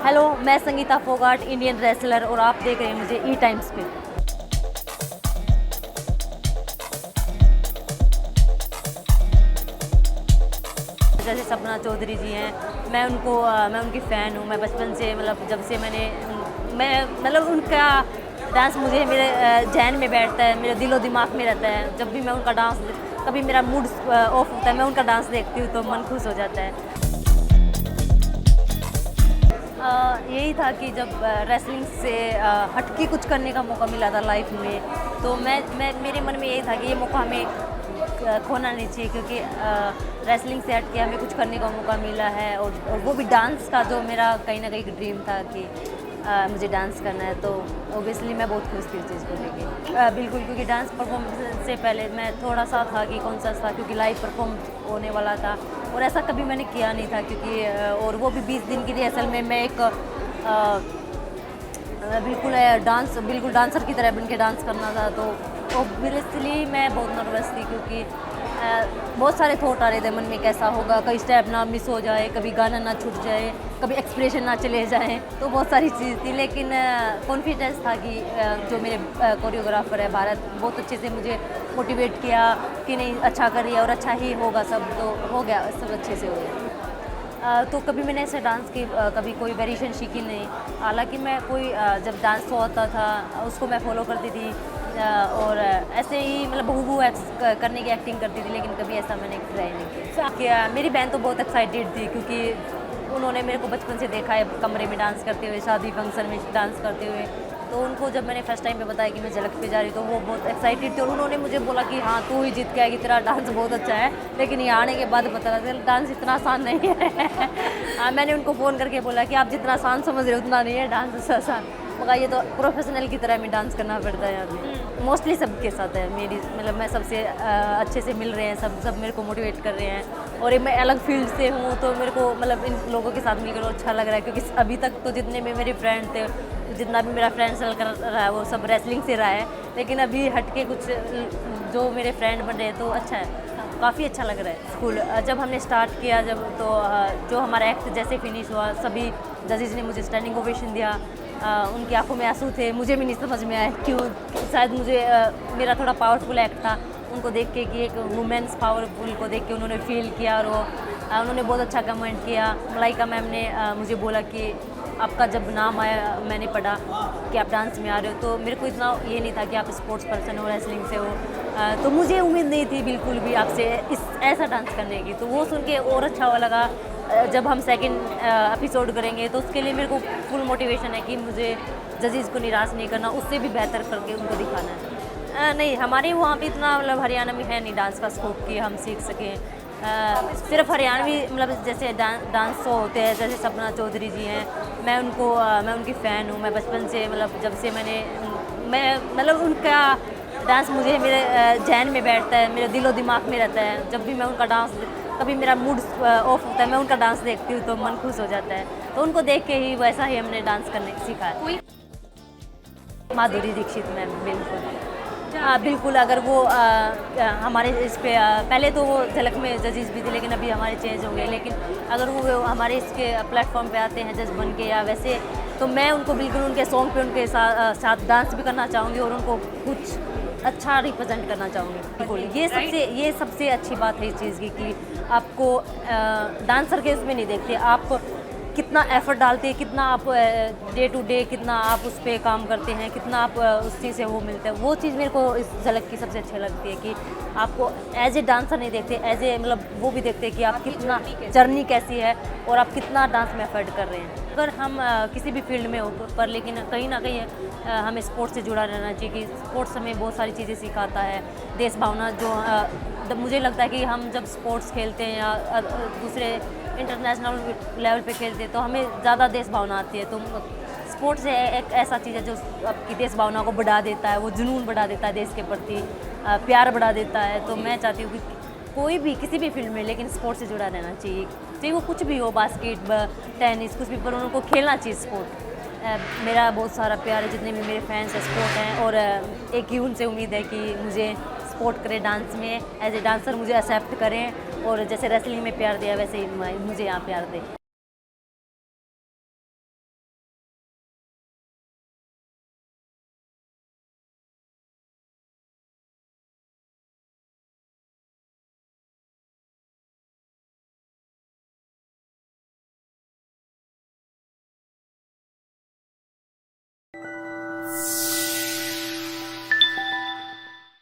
Hello, मैं Sangeeta Phogat, Indian wrestler, और आप देख रहे हैं मुझे ई टाइम्स पे। जैसे सपना चौधरी जी हैं, मैं उनकी फ़ैन हूँ। मैं बचपन से जब से मैं उनका डांस मुझे मेरे ज़हन में बैठता है, मेरे दिलो दिमाग में रहता है। जब भी मैं उनका डांस, कभी मेरा मूड ऑफ होता है, मैं उनका डांस देखती हूँ तो मन खुश हो जाता है। यही था कि जब रेसलिंग से हटके कुछ करने का मौका मिला था लाइफ में, तो मैं मेरे मन में यही था कि ये मौका हमें खोना नहीं चाहिए, क्योंकि रेसलिंग से हटके हमें कुछ करने का मौका मिला है, और वो भी डांस का, जो मेरा कहीं ना कहीं एक ड्रीम था कि मुझे डांस करना है। तो ओबियसली मैं बहुत खुश थी इस चीज़ को लेके। बिल्कुल, क्योंकि डांस परफॉर्मेंस से पहले मैं थोड़ा सा था कि कॉन्शियस था, क्योंकि लाइव परफॉर्म होने वाला था और ऐसा कभी मैंने किया नहीं था, क्योंकि और वो भी 20 दिन की रिहर्सल में मैं एक बिल्कुल डांसर की तरह बन के डांस करना था। तो ऑब्वियसली मैं बहुत नर्वस थी, क्योंकि बहुत सारे थॉट आ रहे थे मन में, कैसा होगा, कई स्टेप ना मिस हो जाए, कभी गाना ना छूट जाए, कभी एक्सप्रेशन ना चले जाए, तो बहुत सारी चीज़ थी। लेकिन कॉन्फिडेंस था कि जो मेरे कोरियोग्राफर है भारत, बहुत अच्छे से मुझे मोटिवेट किया कि नहीं, अच्छा कर रही है और अच्छा ही होगा सब। तो हो गया, सब अच्छे से हो गया। तो कभी मैंने ऐसे डांस की कभी कोई वेरिएशन सीखी नहीं। हालांकि मैं जब डांस शो होता था उसको मैं फॉलो करती थी, और ऐसे ही बहू करने की एक्टिंग करती थी, लेकिन कभी ऐसा मैंने ट्राई नहीं किया। मेरी बहन तो बहुत एक्साइटेड थी, क्योंकि उन्होंने मेरे को बचपन से देखा है कमरे में डांस करते हुए, शादी फंक्शन में डांस करते हुए। तो उनको जब मैंने फर्स्ट टाइम पे बताया कि मैं झलक पे जा रही हूँ, तो वो बहुत एक्साइटेड थे, और उन्होंने मुझे बोला कि हाँ, तू ही जीत के आएगी, तेरा डांस बहुत अच्छा है। लेकिन यहाँ आने के बाद पता लगा डांस इतना आसान नहीं है। मैंने उनको फ़ोन करके बोला कि आप जितना आसान समझ रहे हो उतना नहीं है डांस आसान, मगर ये तो प्रोफेशनल की तरह में डांस करना पड़ता है यहाँ। मोस्टली सबके साथ है मेरी, मैं सबसे अच्छे से मिल रहे हैं, सब मेरे को मोटिवेट कर रहे हैं, और मैं अलग फील्ड से हूँ, तो मेरे को इन लोगों के साथ मिलकर अच्छा लग रहा है। क्योंकि अभी तक तो जितने भी मेरे फ्रेंड थे, जितना भी मेरा फ्रेंड सर्कल रहा है, वो सब रेसलिंग से रहा है। लेकिन अभी हटके कुछ जो मेरे फ्रेंड बन रहे हैं, तो अच्छा है, काफ़ी अच्छा लग रहा है। स्कूल जब हमने स्टार्ट किया, जो हमारा एक्ट जैसे फिनिश हुआ, सभी जजेस ने मुझे स्टैंडिंग ओवेशन दिया। उनकी आंखों में आंसू थे, मुझे भी नहीं समझ में आया क्यों। शायद मेरा थोड़ा पावरफुल एक्ट था, उनको देख के कि एक वुमेन्स पावरफुल को देख के उन्होंने फील किया, और उन्होंने बहुत अच्छा कमेंट किया। मलाइका मैम ने मुझे बोला कि आपका जब नाम आया, मैंने पढ़ा कि आप डांस में आ रहे हो, तो मेरे को इतना ये नहीं था कि आप स्पोर्ट्स पर्सन हो, रेसलिंग से हो, तो मुझे उम्मीद नहीं थी बिल्कुल भी आपसे ऐसा डांस करने की। तो वो सुन के और अच्छा लगा। जब हम सेकंड एपिसोड करेंगे, तो उसके लिए मेरे को फुल मोटिवेशन है कि मुझे जजेस को निराश नहीं करना, उससे भी बेहतर करके उनको दिखाना है। नहीं, हमारे वहाँ पे इतना हरियाणा में है नहीं डांस का स्कोप कि हम सीख सकें। सिर्फ हरियाणवी जैसे डांस शो होते हैं, जैसे सपना चौधरी जी हैं, मैं उनकी फ़ैन हूँ। मैं बचपन से जब से मैं उनका डांस मुझे मेरे ज़हन में बैठता है, मेरे दिलो दिमाग में रहता है। जब भी मैं उनका डांस, कभी मेरा मूड ऑफ होता है, मैं उनका डांस देखती हूँ तो मन खुश हो जाता है। तो उनको देख के ही वैसा ही हमने डांस करने सीखा है। माधुरी दीक्षित मैम, बिल्कुल। हाँ बिल्कुल, अगर वो हमारे इस पे पहले तो वो झलक में जजेस भी थे, लेकिन अभी हमारे चेंज हो गए। लेकिन अगर वो हमारे इसके प्लेटफॉर्म पे आते हैं जज बन के या वैसे, तो मैं उनको बिल्कुल उनके सॉन्ग पे उनके साथ डांस भी करना चाहूँगी, और उनको कुछ अच्छा रिप्रेजेंट करना चाहूँगी। बिल्कुल, ये सबसे अच्छी बात है इस चीज़ की, कि आपको डांसर के उसमें नहीं देखते, आप कितना एफर्ट डालते हैं, कितना आप डे टू डे कितना आप उस पर काम करते हैं, कितना आप उस चीज़ से वो मिलते हैं। वो चीज़ मेरे को इस झलक की सबसे अच्छी लगती है, कि आपको एज ए डांसर नहीं देखते, एज ए वो भी देखते हैं कि आप कितना जर्नी कैसी है, और आप कितना डांस में एफर्ट कर रहे हैं। अगर हम किसी भी फील्ड में हो पर, लेकिन कहीं ना कहीं हमें स्पोर्ट्स से जुड़ा रहना चाहिए, कि स्पोर्ट्स हमें बहुत सारी चीज़ें सिखाता है। देश भावना, जो मुझे लगता है कि हम जब स्पोर्ट्स खेलते हैं या दूसरे इंटरनेशनल लेवल पे खेलते हैं, तो हमें ज़्यादा देश भावना आती है। तो स्पोर्ट्स एक ऐसा चीज़ है जो आपकी देश भावना को बढ़ा देता है, वो जुनून बढ़ा देता है देश के प्रति, प्यार बढ़ा देता है। तो मैं चाहती हूँ कि कोई भी किसी भी फील्ड में, लेकिन स्पोर्ट्स से जुड़ा रहना चाहिए, चाहे वो कुछ भी हो, बास्केटबॉल, टेनिस, कुछ भी, पर उनको खेलना चाहिए स्पोर्ट। मेरा बहुत सारा प्यार है, जितने भी मेरे फैंस हैं स्पोर्ट हैं, और एक ही उनसे उम्मीद है कि मुझे सपोर्ट करें डांस में, एज ए डांसर मुझे एक्सेप्ट करें, और जैसे रेसलिंग में प्यार दिया वैसे ही मुझे यहाँ प्यार दें।